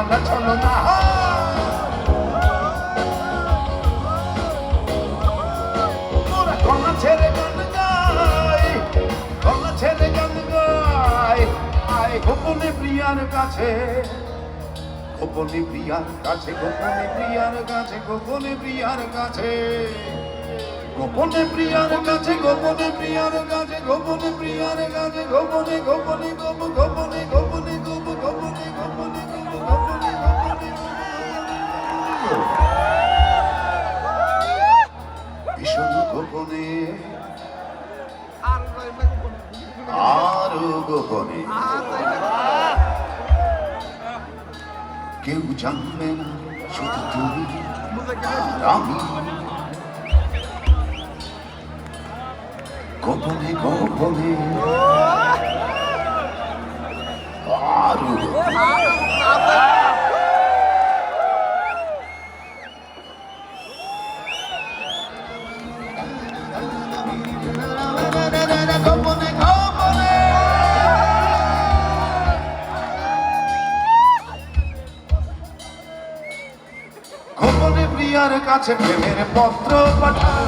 না চলো না ওরা গলা ছেড়ে গান গায় গলা ছেড়ে গান গায় আয় গোপনে প্রিয়ার কাছে গোপনে প্রিয়ার কাছে গোপনে প্রিয়ার কাছে গোপনে প্রিয়ার কাছে গোপনে প্রিয়ার কাছে গোপনে প্রিয়ার কাছে গোপনে প্রিয়ার কাছে গোপনে গোপনে গোপনে গোপনে গোপনে গোপনে গোপনে গোপনে গোপনে ভীষণ গোপনে আরো গোপনে কেউ জানবে না শুধু তুমি আর আমি গোপনে গোপনে আরো গোপনে গোপনে গোপনে প্রিয়ার কাছে প্রেমের পত্র পাঠায়